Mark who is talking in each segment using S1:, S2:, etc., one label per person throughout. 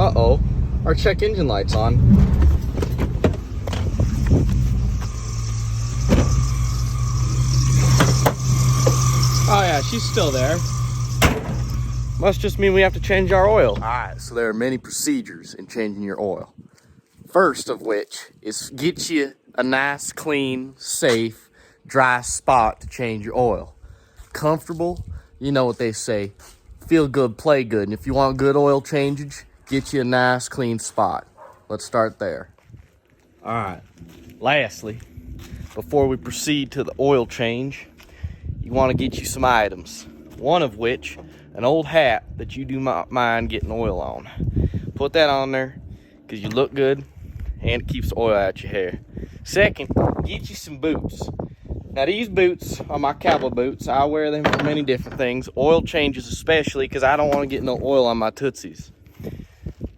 S1: Uh-oh, our check engine light's on. Oh yeah, she's still there. Must just mean we have to change our oil. All right, so there are many procedures in changing your oil. First of which is get you a nice, clean, safe, dry spot to change your oil. Comfortable, you know what they say, feel good, play good. And if you want good oil changeage, get you a nice, clean spot. Let's start there. All right, lastly, before we proceed to the oil change, you want to get you some items. One of which, an old hat that you do not mind getting oil on. Put that on there because you look good and it keeps the oil out your hair. Second, get you some boots. Now these boots are my cowboy boots. I wear them for many different things. Oil changes especially because I don't want to get no oil on my tootsies.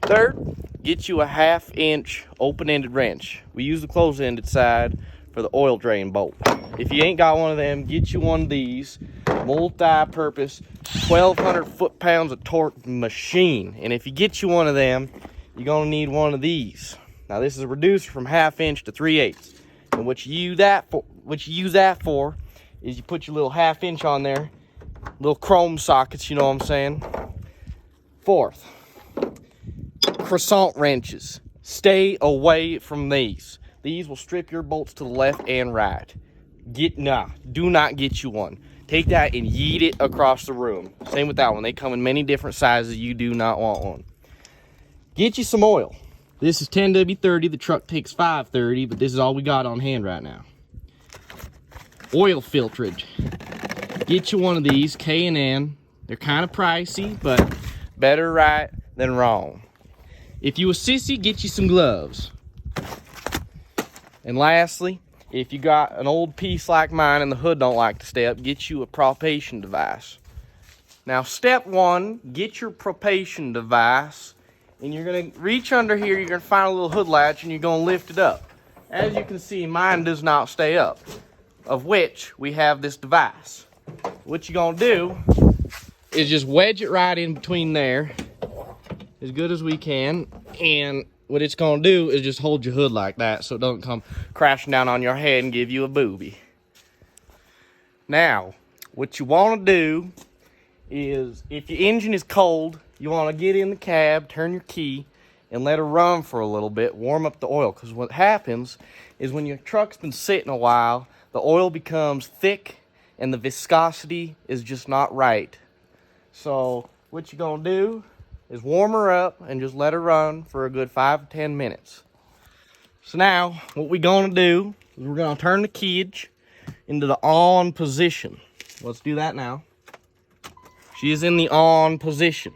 S1: Third, get you a 1/2 inch open-ended wrench. We use the closed-ended side for the oil drain bolt. If you ain't got one of them, get you one of these. Multi-purpose 1,200 foot-pounds of torque machine. And if you get you one of them, you're gonna need one of these. Now this is a reducer from 1/2 inch to 3/8. And what you use that for is you put your little 1/2 inch on there, little chrome sockets, you know what I'm saying. Fourth, croissant wrenches. Stay away from these. These will strip your bolts to the left and right. Do not get you one. Take that and yeet it across the room. Same with that one. They come in many different sizes. You do not want one. Get you some oil. This is 10W30. The truck takes 530, but this is all we got on hand right now. Oil filterage. Get you one of these, K&N. They're kind of pricey, but better right than wrong. If you a sissy, get you some gloves. And lastly, if you got an old piece like mine and the hood don't like to stay up, get you a propulsion device. Now, step one, get your propulsion device, and you're gonna reach under here, you're gonna find a little hood latch, and you're gonna lift it up. As you can see, mine does not stay up, of which we have this device. What you're gonna do is just wedge it right in between there, as good as we can, and what it's gonna do is just hold your hood like that so it doesn't come crashing down on your head and give you a booby. Now, what you wanna do is, if your engine is cold, you wanna get in the cab, turn your key, and let her run for a little bit, warm up the oil. Because what happens is when your truck's been sitting a while, the oil becomes thick and the viscosity is just not right. So what you're gonna do is warm her up and just let her run for a good 5 to 10 minutes. So now, what we're gonna do is we're gonna turn the keyage into the on position. Let's do that now. She is in the on position.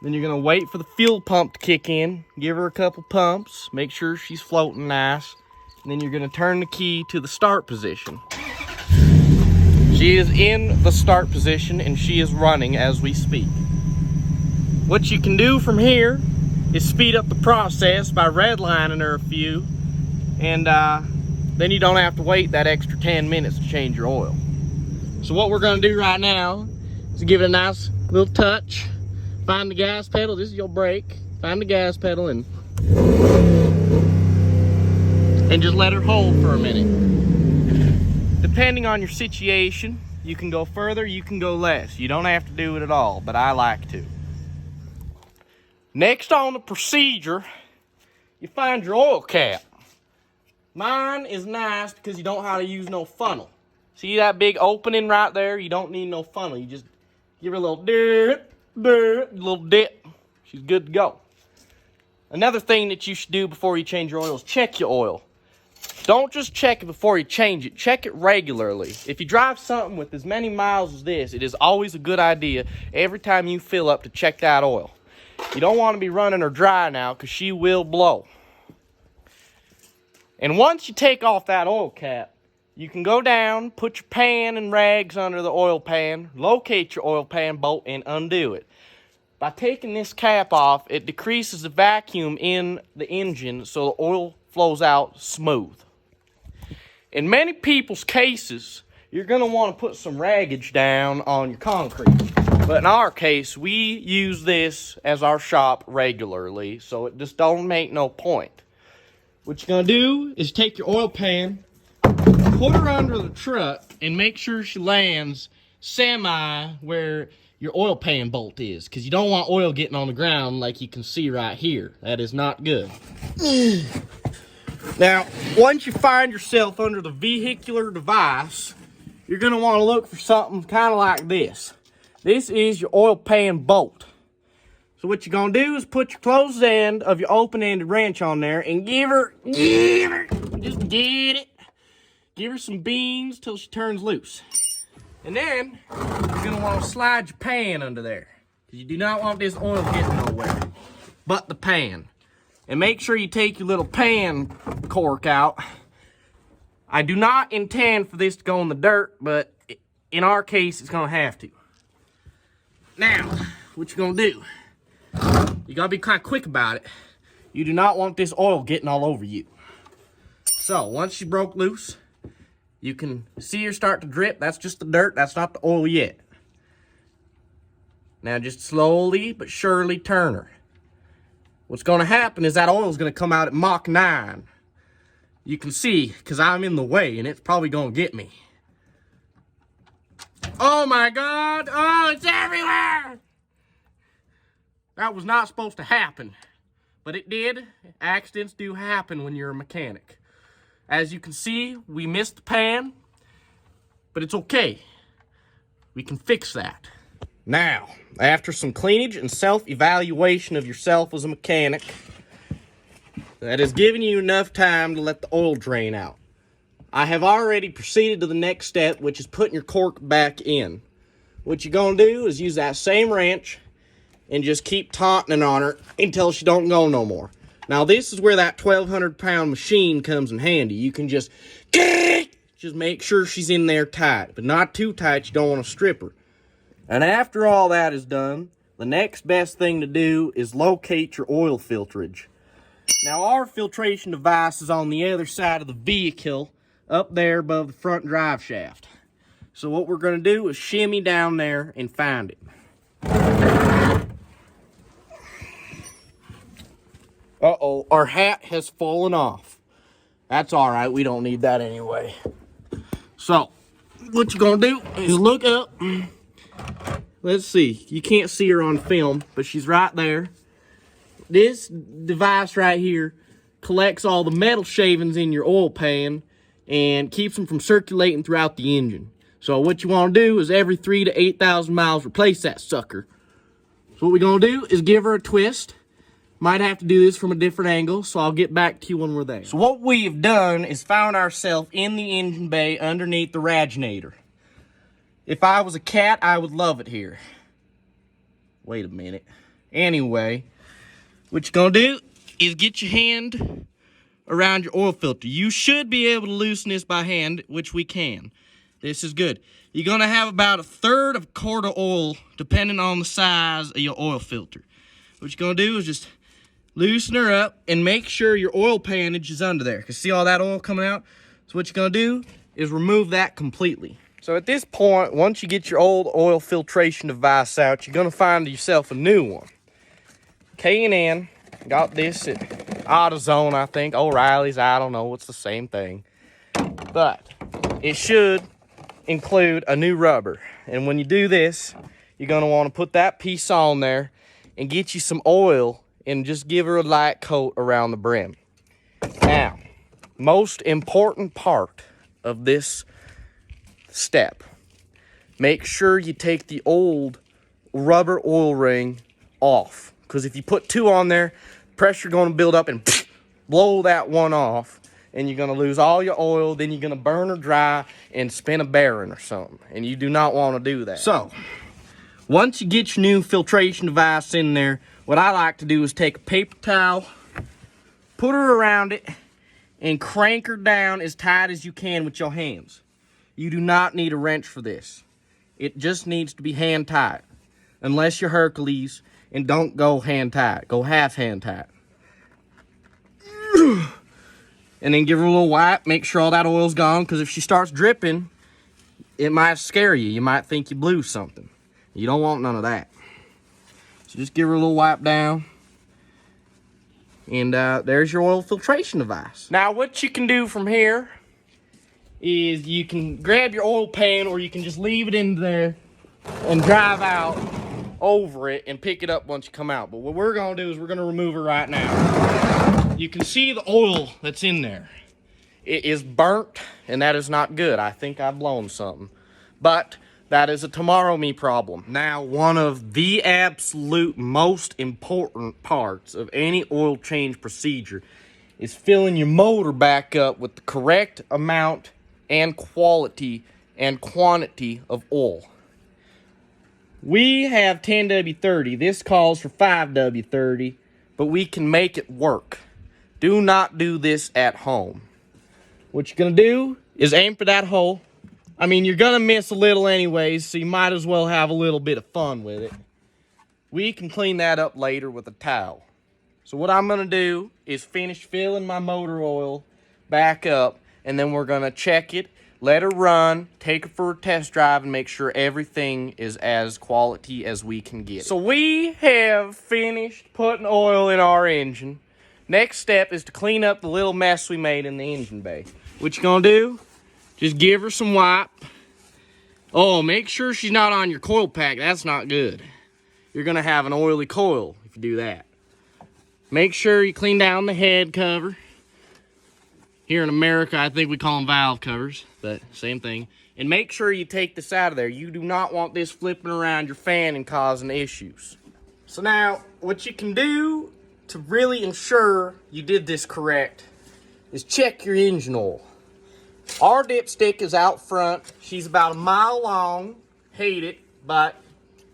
S1: Then you're gonna wait for the fuel pump to kick in, give her a couple pumps, make sure she's floating nice, and then you're gonna turn the key to the start position. She is in the start position and she is running as we speak. What you can do from here is speed up the process by redlining her a few, and then you don't have to wait that extra 10 minutes to change your oil. So what we're gonna do right now is give it a nice little touch. Find the gas pedal, this is your brake. Find the gas pedal and just let her hold for a minute. Depending on your situation, you can go further, you can go less. You don't have to do it at all, but I like to. Next on the procedure, you find your oil cap. Mine is nice because you don't have to use no funnel. See that big opening right there? You don't need no funnel. You just give her a little little dip. She's good to go. Another thing that you should do before you change your oil is check your oil. Don't just check it before you change it. Check it regularly. If you drive something with as many miles as this, it is always a good idea every time you fill up to check that oil. You don't want to be running her dry now because she will blow. And once you take off that oil cap, you can go down, put your pan and rags under the oil pan, locate your oil pan bolt, and undo it. By taking this cap off, it decreases the vacuum in the engine so the oil flows out smooth. In many people's cases, you're going to want to put some raggage down on your concrete. But in our case, we use this as our shop regularly, so it just don't make no point. What you're gonna do is take your oil pan, put her under the truck, and make sure she lands semi where your oil pan bolt is, because you don't want oil getting on the ground like you can see right here. That is not good. Now, once you find yourself under the vehicular device, you're going to want to look for something kind of like this. This is your oil pan bolt. So what you're going to do is put your closed end of your open-ended wrench on there and give her, just get it. Give her some beans till she turns loose. And then, you're going to want to slide your pan under there. Because you do not want this oil getting nowhere but the pan. And make sure you take your little pan cork out. I do not intend for this to go in the dirt, but in our case, it's going to have to. Now, what you're going to do, you got to be kind of quick about it. You do not want this oil getting all over you. So, once she broke loose, you can see her start to drip. That's just the dirt. That's not the oil yet. Now just slowly but surely turn her. What's going to happen is that oil is going to come out at Mach 9. You can see, because I'm in the way, and it's probably going to get me. Oh my God. Oh, it's everywhere. That was not supposed to happen. But it did. Accidents do happen when you're a mechanic. As you can see, we missed the pan, but it's okay. We can fix that. Now, after some cleanage and self-evaluation of yourself as a mechanic, that has given you enough time to let the oil drain out. I have already proceeded to the next step, which is putting your cork back in. What you're going to do is use that same wrench and just keep taunting on her until she don't go no more. Now, this is where that 1,200-pound machine comes in handy. You can just make sure she's in there tight, but not too tight. You don't want to strip her. And after all that is done, the next best thing to do is locate your oil filterage. Now, our filtration device is on the other side of the vehicle, up there above the front drive shaft. So what we're going to do is shimmy down there and find it. Uh-oh, our hat has fallen off. That's all right, we don't need that anyway. So, what you're gonna do is look up. Let's see, you can't see her on film, but she's right there. This device right here collects all the metal shavings in your oil pan and keeps them from circulating throughout the engine. So what you wanna do is every 3,000 to 8,000 miles, replace that sucker. So what we're gonna do is give her a twist. Might have to do this from a different angle, so I'll get back to you when we're there. So what we've done is found ourselves in the engine bay underneath the raginator. If I was a cat, I would love it here. Wait a minute. Anyway, what you're gonna do is get your hand around your oil filter. You should be able to loosen this by hand, which we can. This is good. You're gonna have about 1/3 of a quart of oil, depending on the size of your oil filter. What you're gonna do is just loosen her up and make sure your oil panage is under there. Because see all that oil coming out? So what you're going to do is remove that completely. So at this point, once you get your old oil filtration device out, you're going to find yourself a new one. K&N got this at AutoZone, I think. O'Reilly's, I don't know. It's the same thing. But it should include a new rubber. And when you do this, you're going to want to put that piece on there and get you some oil and just give her a light coat around the brim. Now, most important part of this step, make sure you take the old rubber oil ring off. Because if you put 2 on there, pressure going to build up and blow that one off. And you're going to lose all your oil. Then you're going to burn her dry and spin a bearing or something. And you do not want to do that. So, once you get your new filtration device in there, what I like to do is take a paper towel, put her around it, and crank her down as tight as you can with your hands. You do not need a wrench for this. It just needs to be hand tight. Unless you're Hercules, and don't go hand tight. Go half hand tight. And then give her a little wipe, make sure all that oil's gone, because if she starts dripping, it might scare you. You might think you blew something. You don't want none of that. So just give her a little wipe down. And there's your oil filtration device. Now what you can do from here is you can grab your oil pan, or you can just leave it in there and drive out over it and pick it up once you come out. But what we're gonna do is we're gonna remove it right now. You can see the oil that's in there. It is burnt, and that is not good. I think I've blown something. But that is a tomorrow me problem. Now, one of the absolute most important parts of any oil change procedure is filling your motor back up with the correct amount and quality and quantity of oil. We have 10W30. This calls for 5W30, but we can make it work. Do not do this at home. What you're gonna do is aim for that hole. I mean, you're gonna miss a little anyways, so you might as well have a little bit of fun with it. We can clean that up later with a towel. So what I'm gonna do is finish filling my motor oil back up, and then we're gonna check it, let her run, take her for a test drive, and make sure everything is as quality as we can get it. So we have finished putting oil in our engine. Next step is to clean up the little mess we made in the engine bay. What you gonna do? Just give her some wipe. Oh, make sure she's not on your coil pack. That's not good. You're gonna have an oily coil if you do that. Make sure you clean down the head cover. Here in America, I think we call them valve covers, but same thing. And make sure you take this out of there. You do not want this flipping around your fan and causing issues. So now, what you can do to really ensure you did this correct is check your engine oil. Our dipstick is out front. She's about a mile long. Hate it, but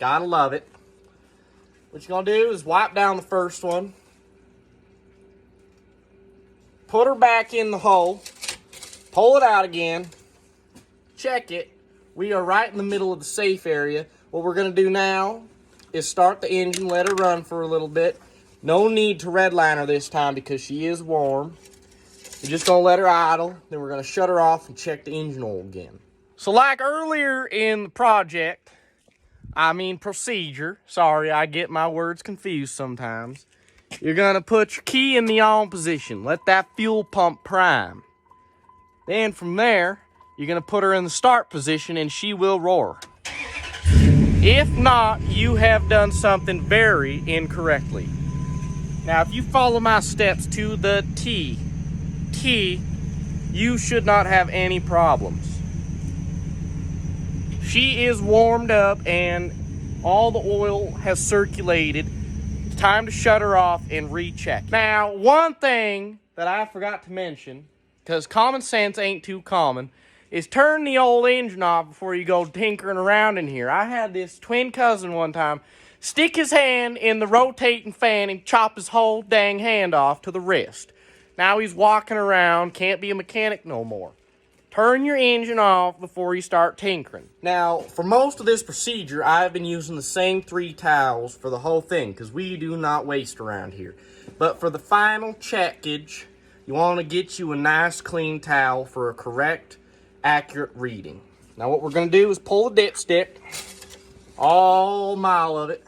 S1: gotta love it. What you're gonna do is wipe down the first one. Put her back in the hole. Pull it out again. Check it. We are right in the middle of the safe area. What we're gonna do now is start the engine, let her run for a little bit. No need to redline her this time because she is warm. We're just gonna let her idle, then we're gonna shut her off and check the engine oil again. So like earlier in the procedure, sorry, I get my words confused sometimes. You're gonna put your key in the on position, let that fuel pump prime. Then from there, you're gonna put her in the start position and she will roar. If not, you have done something very incorrectly. Now, if you follow my steps to the T, you should not have any problems. She is warmed up and all the oil has circulated. It's time to shut her off and recheck. Now, one thing that I forgot to mention, because common sense ain't too common, is turn the old engine off before you go tinkering around in here. I had this twin cousin one time stick his hand in the rotating fan and chop his whole dang hand off to the wrist. Now he's walking around, can't be a mechanic no more. Turn your engine off before you start tinkering. Now, for most of this procedure, I've been using the same 3 towels for the whole thing, because we do not waste around here. But for the final checkage, you want to get you a nice clean towel for a correct, accurate reading. Now what we're going to do is pull the dipstick, all mile of it,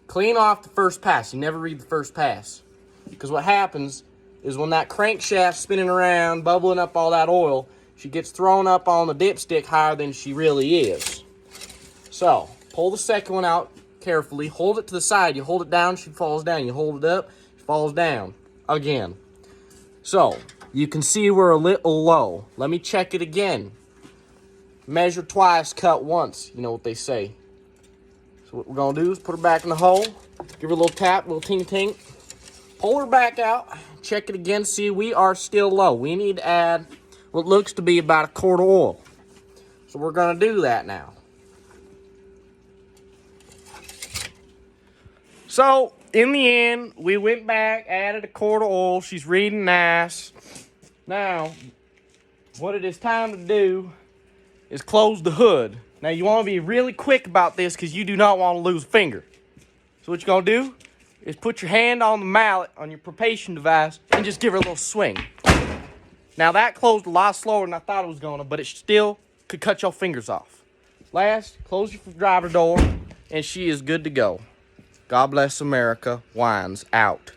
S1: clean off the first pass. You never read the first pass, because what happens is when that crankshaft's spinning around, bubbling up all that oil, she gets thrown up on the dipstick higher than she really is. So, pull the second one out carefully. Hold it to the side. You hold it down, she falls down. You hold it up, she falls down. Again. So, you can see we're a little low. Let me check it again. Measure twice, cut once. You know what they say. So what we're going to do is put her back in the hole. Give her a little tap, a little ting-ting. Pull her back out. Check it again. See, we are still low. We need to add what looks to be about a quart of oil. So we're going to do that now. So, in the end, we went back, added a quart of oil. She's reading nice. Now, what it is time to do is close the hood. Now, you want to be really quick about this because you do not want to lose a finger. So what you're going to do is put your hand on the mallet on your propulsion device and just give her a little swing. Now, that closed a lot slower than I thought it was going to, but it still could cut your fingers off. Last, close your driver door. and she is good to go. God bless America. Wines out.